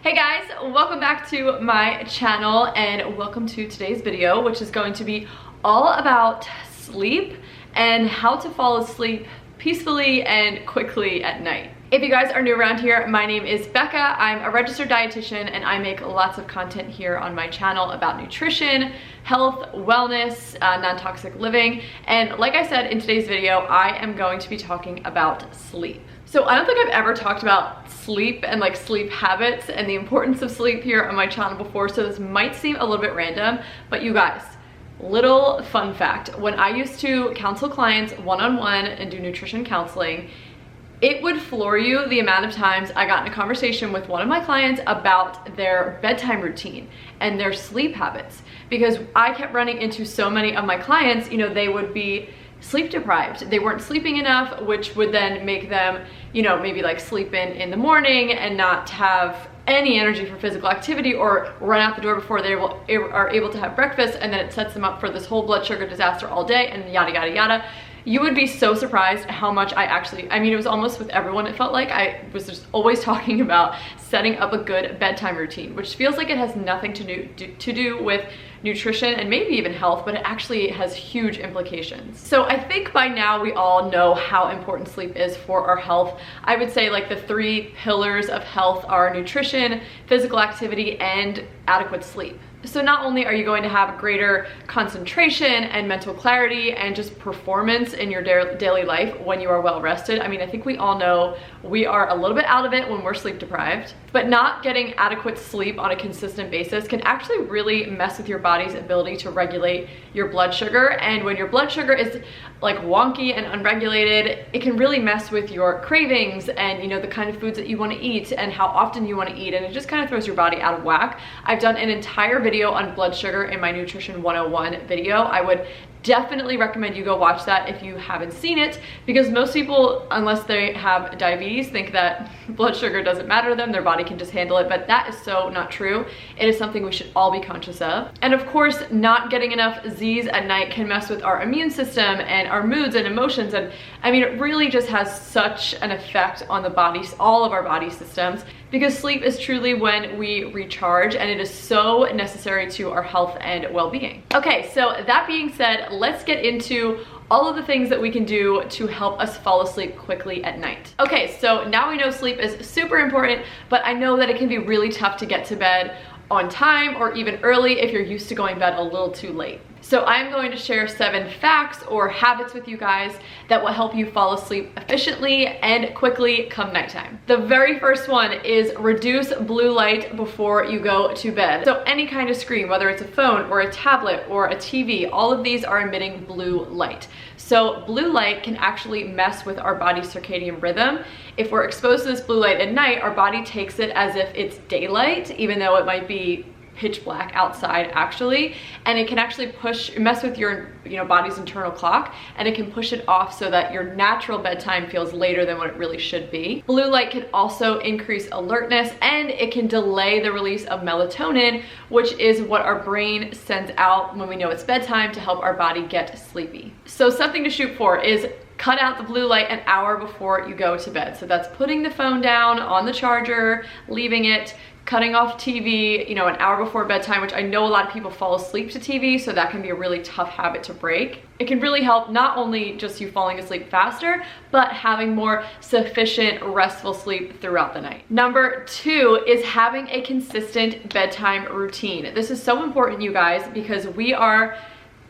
Hey guys, welcome back to my channel and welcome to today's video, which is going to be all about sleep and how to fall asleep peacefully and quickly at night. If you guys are new around here, my name is Becca. I'm a registered dietitian and I make lots of content here on my channel about nutrition, health, wellness, non-toxic living. And like I said in today's video, I am going to be talking about sleep. So I don't think I've ever talked about sleep and like sleep habits and the importance of sleep here on my channel before, so this might seem a little bit random, but you guys, little fun fact, when I used to counsel clients one-on-one and do nutrition counseling, it would floor you the amount of times I got in a conversation with one of my clients about their bedtime routine and their sleep habits, because I kept running into so many of my clients, you know, they would be sleep deprived. They weren't sleeping enough, which would then make them, you know, maybe like sleep in the morning and not have any energy for physical activity, or run out the door before they are able to have breakfast, and then it sets them up for this whole blood sugar disaster all day and yada yada yada. You would be so surprised how much I mean, it was almost with everyone, it felt like I was just always talking about setting up a good bedtime routine, which feels like it has nothing to do with nutrition and maybe even health, but it actually has huge implications. So I think by now we all know how important sleep is for our health. I would say like the three pillars of health are nutrition, physical activity, and adequate sleep. So not only are you going to have greater concentration and mental clarity and just performance in your daily life when you are well rested. I mean, I think we all know we are a little bit out of it when we're sleep deprived, but not getting adequate sleep on a consistent basis can actually really mess with your body's ability to regulate your blood sugar. And when your blood sugar is like wonky and unregulated, it can really mess with your cravings and, you know, the kind of foods that you want to eat and how often you want to eat, and it just kind of throws your body out of whack. I've done an entire video on blood sugar in my Nutrition 101 video. I would definitely recommend you go watch that if you haven't seen it, because most people, unless they have diabetes, think that blood sugar doesn't matter to them, their body can just handle it, but that is so not true. It is something we should all be conscious of. And of course, not getting enough Z's at night can mess with our immune system and our moods and emotions, and I mean, it really just has such an effect on the body, all of our body systems, because sleep is truly when we recharge, and it is so necessary to our health and well-being. Okay, so that being said, let's get into all of the things that we can do to help us fall asleep quickly at night. Okay, so now we know sleep is super important, but I know that it can be really tough to get to bed on time or even early if you're used to going to bed a little too late. So I'm going to share 7 facts or habits with you guys that will help you fall asleep efficiently and quickly come nighttime. The very first one is reduce blue light before you go to bed. So any kind of screen, whether it's a phone or a tablet or a TV, all of these are emitting blue light. So blue light can actually mess with our body's circadian rhythm. If we're exposed to this blue light at night, our body takes it as if it's daylight, even though it might be pitch black outside actually, and it can actually mess with your body's internal clock, and it can push it off so that your natural bedtime feels later than what it really should be. Blue light can also increase alertness, and it can delay the release of melatonin, which is what our brain sends out when we know it's bedtime to help our body get sleepy. So something to shoot for is cut out the blue light an hour before you go to bed. So that's putting the phone down on the charger, leaving it, cutting off TV, an hour before bedtime, which I know a lot of people fall asleep to TV, so that can be a really tough habit to break. It can really help not only just you falling asleep faster, but having more sufficient restful sleep throughout the night. Number 2 is having a consistent bedtime routine. This is so important, you guys, because we are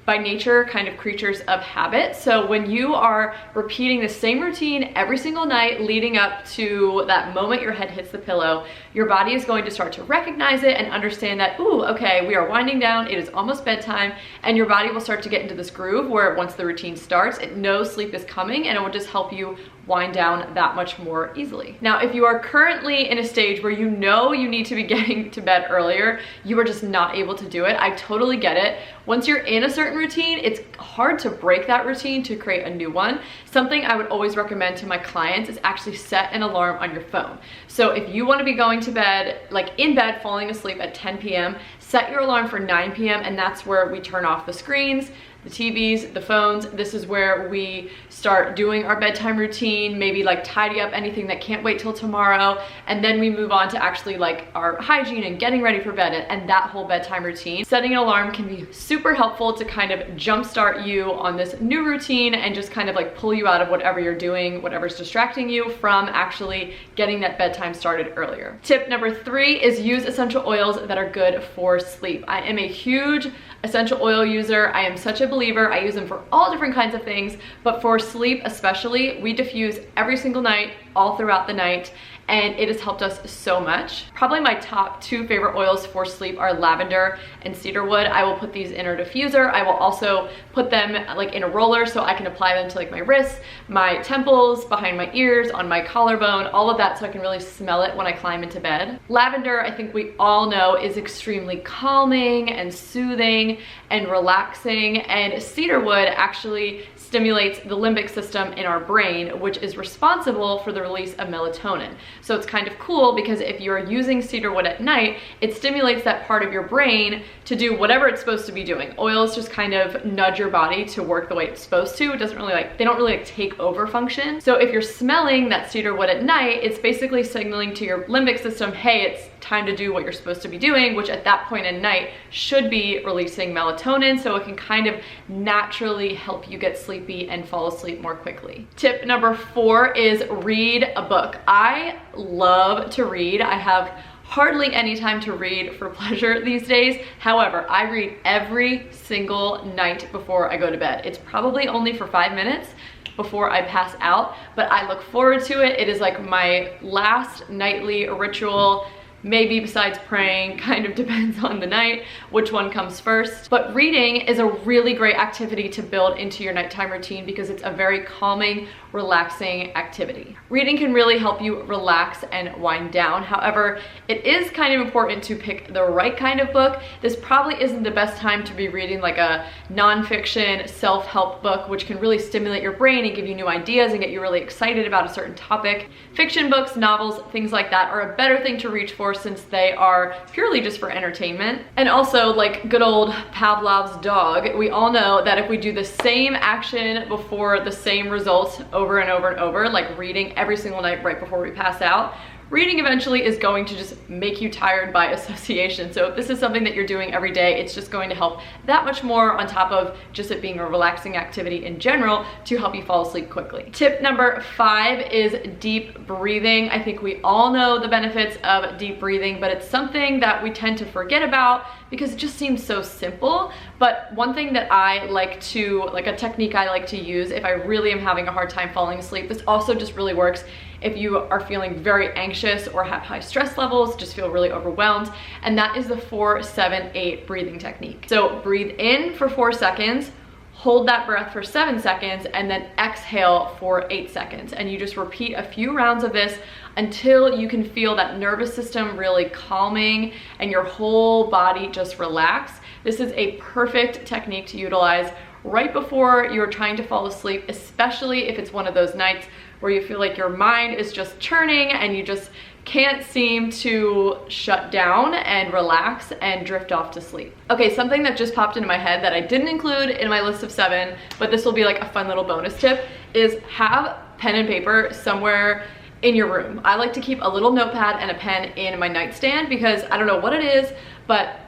by nature kind of creatures of habit. So when you are repeating the same routine every single night leading up to that moment your head hits the pillow, your body is going to start to recognize it and understand that, ooh, okay, we are winding down, it is almost bedtime, and your body will start to get into this groove where once the routine starts, it knows sleep is coming, and it will just help you wind down that much more easily. Now, if you are currently in a stage where you know you need to be getting to bed earlier, you are just not able to do it, I totally get it. Once you're in a certain routine, it's hard to break that routine to create a new one. Something I would always recommend to my clients is actually set an alarm on your phone. So if you want to be going to bed, like in bed, falling asleep at 10 p.m., set your alarm for 9 p.m. and that's where we turn off the screens. the TVs, the phones. This is where we start doing our bedtime routine, maybe like tidy up anything that can't wait till tomorrow, and then we move on to actually like our hygiene and getting ready for bed and that whole bedtime routine. Setting an alarm can be super helpful to kind of jumpstart you on this new routine and just kind of like pull you out of whatever you're doing, whatever's distracting you from actually getting that bedtime started earlier. Tip number 3 is use essential oils that are good for sleep. I am a huge essential oil user. I am such a believer. I use them for all different kinds of things, but for sleep especially, we diffuse every single night, all throughout the night, and it has helped us so much. Probably my top 2 favorite oils for sleep are lavender and cedarwood. I will put these in a diffuser. I will also put them like in a roller so I can apply them to like my wrists, my temples, behind my ears, on my collarbone, all of that, so I can really smell it when I climb into bed. Lavender, I think we all know, is extremely calming and soothing and relaxing, and cedarwood actually stimulates the limbic system in our brain, which is responsible for the release of melatonin. So it's kind of cool because if you're using cedarwood at night, it stimulates that part of your brain to do whatever it's supposed to be doing. Oils just kind of nudge your body to work the way it's supposed to. It doesn't really they don't really take over function. So if you're smelling that cedarwood at night, it's basically signaling to your limbic system, hey, it's time to do what you're supposed to be doing, which at that point in night should be releasing melatonin, so it can kind of naturally help you get sleepy and fall asleep more quickly. Tip number 4 is read a book. I love to read. I have hardly any time to read for pleasure these days. However, I read every single night before I go to bed. It's probably only for 5 minutes before I pass out, but I look forward to it. It is like my last nightly ritual. Maybe besides praying, kind of depends on the night, which one comes first. But reading is a really great activity to build into your nighttime routine because it's a very calming, relaxing activity. Reading can really help you relax and wind down. However, it is kind of important to pick the right kind of book. This probably isn't the best time to be reading like a nonfiction self-help book, which can really stimulate your brain and give you new ideas and get you really excited about a certain topic. Fiction books, novels, things like that are a better thing to reach for since they are purely just for entertainment. And also, like good old Pavlov's dog, we all know that if we do the same action before the same results over and over and over, like reading every single night right before we pass out, reading eventually is going to just make you tired by association. So if this is something that you're doing every day, it's just going to help that much more on top of just it being a relaxing activity in general to help you fall asleep quickly. Tip number 5 is deep breathing. I think we all know the benefits of deep breathing, but it's something that we tend to forget about because it just seems so simple. But one thing that I like to, like a technique I like to use if I really am having a hard time falling asleep, this also just really works if you are feeling very anxious or have high stress levels, just feel really overwhelmed, and that is the 4-7-8 breathing technique. So breathe in for 4 seconds, hold that breath for 7 seconds, and then exhale for 8 seconds. And you just repeat a few rounds of this until you can feel that nervous system really calming and your whole body just relax. This is a perfect technique to utilize right before you're trying to fall asleep, especially if it's one of those nights where you feel like your mind is just churning and you just can't seem to shut down and relax and drift off to sleep. Okay, something that just popped into my head that I didn't include in my list of 7, but this will be like a fun little bonus tip, is have pen and paper somewhere in your room. I like to keep a little notepad and a pen in my nightstand because I don't know what it is, but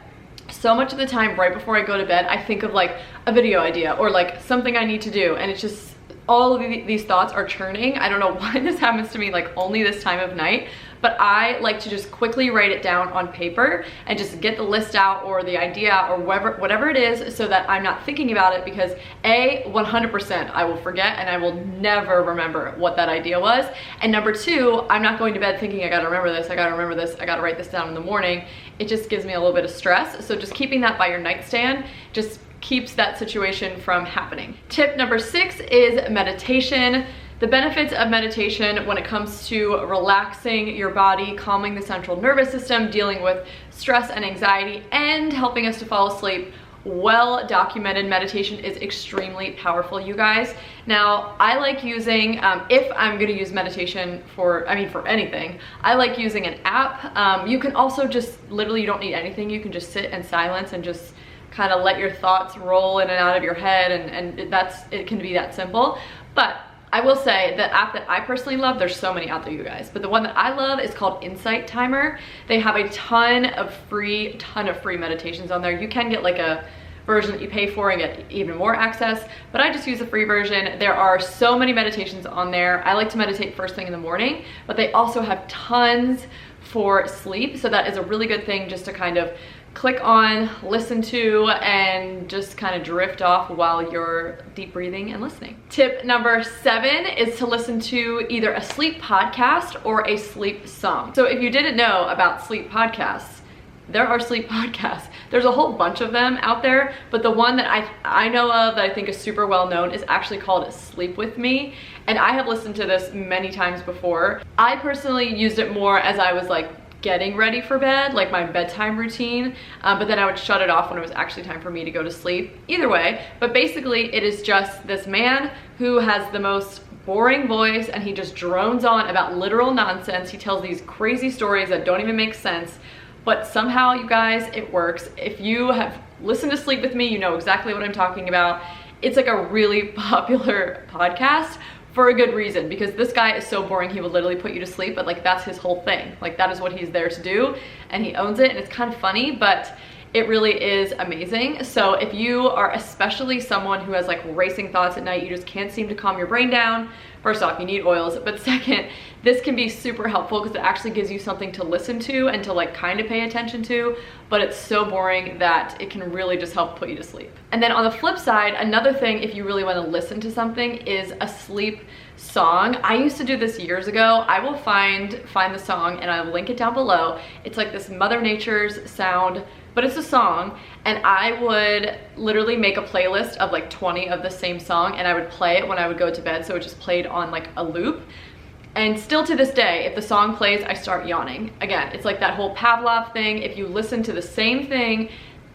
so much of the time right before I go to bed, I think of like a video idea or like something I need to do, and it's just all of these thoughts are churning. I don't know why this happens to me like only this time of night, but I like to just quickly write it down on paper and just get the list out or the idea or whatever it is, so that I'm not thinking about it, because 100% I will forget and I will never remember what that idea was. And number 2, I'm not going to bed thinking I gotta remember this, I gotta remember this, I gotta write this down in the morning. It just gives me a little bit of stress. So just keeping that by your nightstand just keeps that situation from happening. Tip number 6 is meditation. The benefits of meditation when it comes to relaxing your body, calming the central nervous system, dealing with stress and anxiety, and helping us to fall asleep. Well documented. Meditation is extremely powerful, you guys. Now, I like using, if I'm gonna use meditation for anything, I like using an app. You can also just, literally you don't need anything. You can just sit in silence and just kind of let your thoughts roll in and out of your head, and it can be that simple. But I will say the app that I personally love, there's so many out there, you guys, but the one that I love is called Insight Timer. They have a ton of free meditations on there. You can get like a version that you pay for and get even more access, but I just use the free version. There are so many meditations on there. I like to meditate first thing in the morning, but they also have tons for sleep, so that is a really good thing just to kind of click on, listen to, and just kind of drift off while you're deep breathing and listening. Tip number 7 is to listen to either a sleep podcast or a sleep song. So if you didn't know about sleep podcasts, there are sleep podcasts. There's a whole bunch of them out there, but the one that I know of that I think is super well known is actually called Sleep With Me, and I have listened to this many times before. I personally used it more as I was like getting ready for bed, like my bedtime routine, but then I would shut it off when it was actually time for me to go to sleep. Either way, but basically it is just this man who has the most boring voice, and he just drones on about literal nonsense. He tells these crazy stories that don't even make sense, but somehow, you guys, it works. If you have listened to Sleep With Me, you know exactly what I'm talking about. It's like a really popular podcast for a good reason, because this guy is so boring, he would literally put you to sleep, but like that's his whole thing. Like that is what he's there to do, and he owns it, and it's kind of funny, but it really is amazing. So if you are especially someone who has like racing thoughts at night, you just can't seem to calm your brain down, first off, you need oils, but second, this can be super helpful because it actually gives you something to listen to and to like kind of pay attention to, but it's so boring that it can really just help put you to sleep. And then on the flip side, another thing, if you really want to listen to something, is a sleep song. I used to do this years ago. I will find the song and I'll link it down below. It's like this Mother Nature's sound, but it's a song, and I would literally make a playlist of like 20 of the same song, and I would play it when I would go to bed, so it just played on like a loop. And still to this day, if the song plays, I start yawning. Again, it's like that whole Pavlov thing. If you listen to the same thing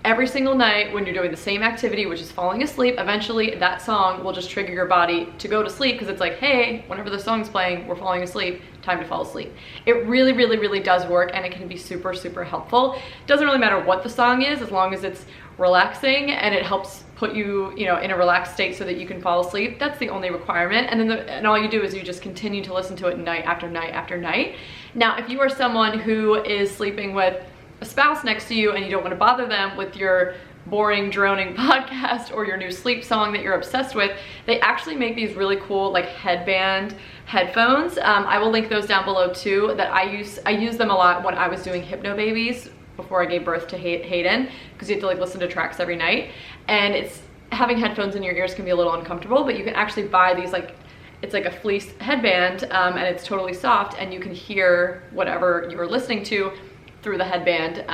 every single night when you're doing the same activity, which is falling asleep, eventually that song will just trigger your body to go to sleep, because it's like, hey, whenever the song's playing, we're falling asleep, time to fall asleep. It really, really, really does work, and it can be super, super helpful. It doesn't really matter what the song is, as long as it's relaxing and it helps put you, you know, in a relaxed state so that you can fall asleep. That's the only requirement. And then and all you do is you just continue to listen to it night after night after night. Now, if you are someone who is sleeping with a spouse next to you and you don't want to bother them with your boring droning podcast or your new sleep song that you're obsessed with, they actually make these really cool like headband headphones. I will link those down below too. That I use them a lot when I was doing hypno babies before I gave birth to Hayden, because you have to like listen to tracks every night, and having headphones in your ears can be a little uncomfortable, but you can actually buy these, like, it's like a fleece headband, and it's totally soft, and you can hear whatever you're listening to through the headband,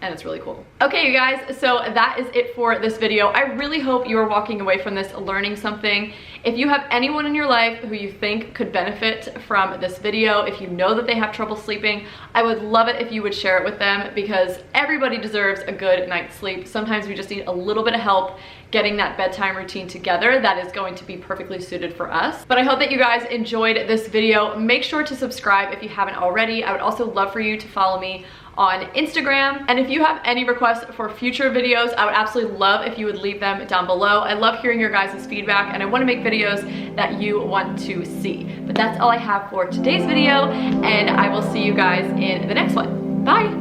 and it's really cool. Okay, you guys, so that is it for this video. I really hope you are walking away from this learning something. If you have anyone in your life who you think could benefit from this video, if you know that they have trouble sleeping, I would love it if you would share it with them, because everybody deserves a good night's sleep. Sometimes we just need a little bit of help getting that bedtime routine together that is going to be perfectly suited for us. But I hope that you guys enjoyed this video. Make sure to subscribe if you haven't already. I would also love for you to follow me on Instagram. And if you have any requests for future videos, I would absolutely love if you would leave them down below. I love hearing your guys' feedback, and I want to make videos that you want to see. But that's all I have for today's video, and I will see you guys in the next one. Bye!